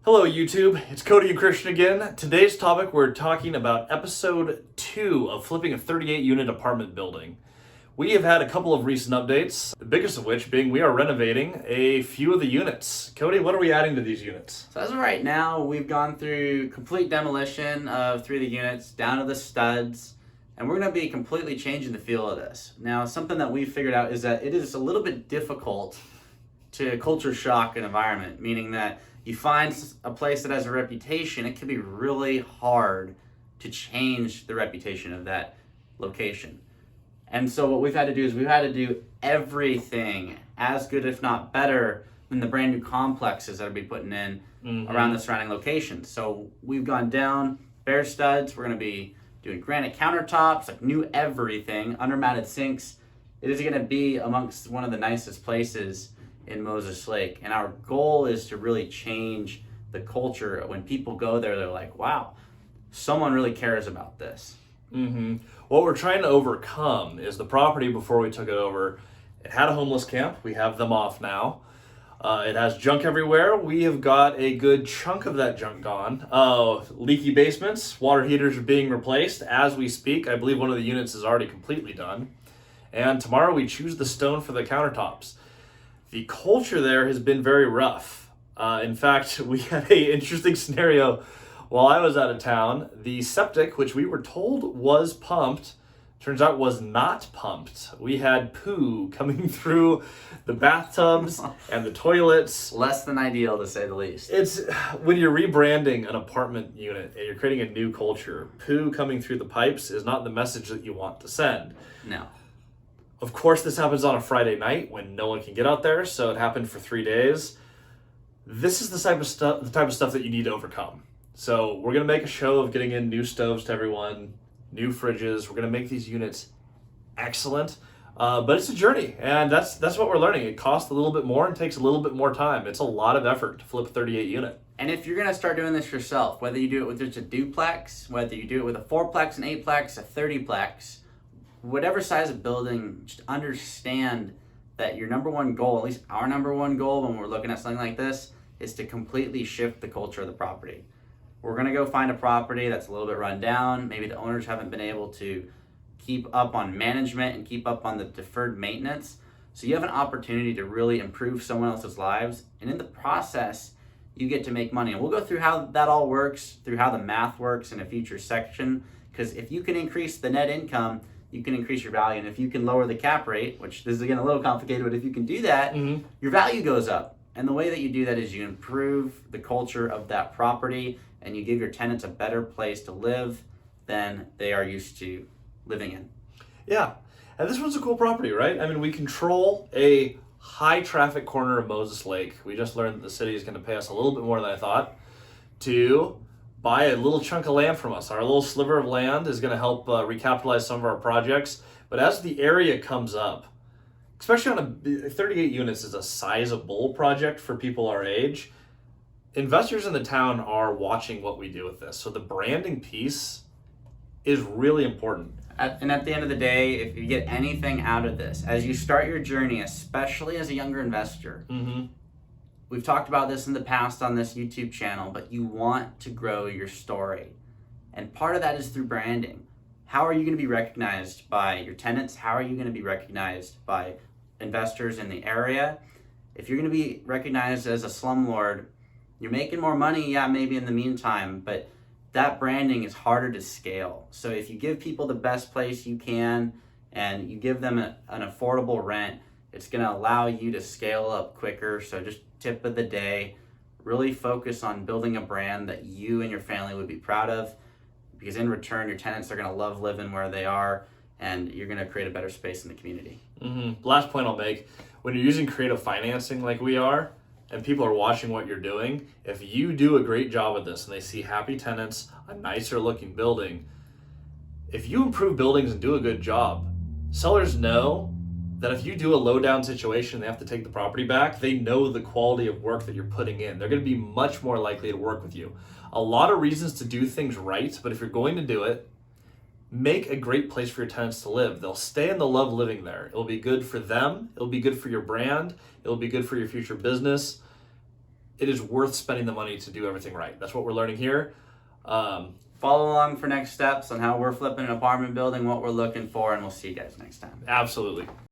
Hello YouTube, it's Cody and Christian again. Today's topic, we're talking about episode 2 of flipping a 38 unit apartment building. We have had a couple of recent updates, the biggest of which being we are renovating a few of the units. Cody, what are we adding to these units? So as of right now, we've gone through complete demolition of 3 of the units, down to the studs, and we're going to be completely changing the feel of this. Now, something that we've figured out is that it is a little bit difficult to culture shock an environment, meaning that you find a place that has a reputation, it can be really hard to change the reputation of that location. And so what we've had to do is we've had to do everything as good, if not better, than the brand new complexes that we'll be putting in around the surrounding locations. So we've gone down, bare studs, we're going to be doing granite countertops, like new everything, under-mounted sinks. It is going to be amongst one of the nicest places in Moses Lake, and our goal is to really change the culture. When people go there, they're like, wow, someone really cares about this. What we're trying to overcome is the property before we took it over, it had a homeless camp. We have them off now. It has junk everywhere. We have got a good chunk of that junk gone. Leaky basements, water heaters are being replaced as we speak. I believe one of the units is already completely done. And tomorrow we choose the stone for the countertops. The culture there has been very rough. In fact, we had an interesting scenario while I was out of town. The septic, which we were told was pumped, turns out was not pumped. We had poo coming through the bathtubs and the toilets. Less than ideal, to say the least. It's when you're rebranding an apartment unit and you're creating a new culture, poo coming through the pipes is not the message that you want to send. No. Of course, this happens on a Friday night when no one can get out there, so it happened for 3 days. This is the type of stuff that you need to overcome. So we're gonna make a show of getting in new stoves to everyone, new fridges. We're gonna make these units excellent, but it's a journey, and that's what we're learning. It costs a little bit more and takes a little bit more time. It's a lot of effort to flip a 38 unit. And if you're gonna start doing this yourself, whether you do it with just a duplex, whether you do it with a 4-plex, an 8-plex, a 30-plex, whatever size of building, just understand that your number one goal, at least our number one goal when we're looking at something like this, is to completely shift the culture of the property. We're gonna go find a property that's a little bit run down. Maybe the owners haven't been able to keep up on management and keep up on the deferred maintenance. So you have an opportunity to really improve someone else's lives. And in the process, you get to make money. And we'll go through how that all works, through how the math works in a future section. Because if you can increase the net income, you can increase your value. And if you can lower the cap rate, which this is again a little complicated, but if you can do that, your value goes up. And the way that you do that is you improve the culture of that property and you give your tenants a better place to live than they are used to living in. Yeah, and this one's a cool property, right? I mean, we control a high traffic corner of Moses Lake. We just learned that the city is going to pay us a little bit more than I thought to buy a little chunk of land from us. Our little sliver of land is going to help recapitalize some of our projects. But as the area comes up, especially on a 38 units is a sizable project for people our age, investors in the town are watching what we do with this. So the branding piece is really important. And at the end of the day, if you get anything out of this, as you start your journey, especially as a younger investor, we've talked about this in the past on this YouTube channel, but you want to grow your story. And part of that is through branding. How are you going to be recognized by your tenants? How are you going to be recognized by investors in the area? If you're going to be recognized as a slumlord, you're making more money, yeah, maybe in the meantime, but that branding is harder to scale. So if you give people the best place you can and you give them an affordable rent, it's going to allow you to scale up quicker. So just tip of the day, really focus on building a brand that you and your family would be proud of, because in return, your tenants are going to love living where they are and you're going to create a better space in the community. Last point I'll make, when you're using creative financing like we are, and people are watching what you're doing, if you do a great job with this and they see happy tenants, a nicer looking building, if you improve buildings and do a good job, sellers know that if you do a low down situation and they have to take the property back, they know the quality of work that you're putting in. They're going to be much more likely to work with you. A lot of reasons to do things right, but if you're going to do it, make a great place for your tenants to live. They'll stay and they'll love living there. It'll be good for them. It'll be good for your brand. It'll be good for your future business. it is worth spending the money to do everything right. That's what we're learning here. Follow along for next steps on how we're flipping an apartment building, what we're looking for, and we'll see you guys next time. Absolutely.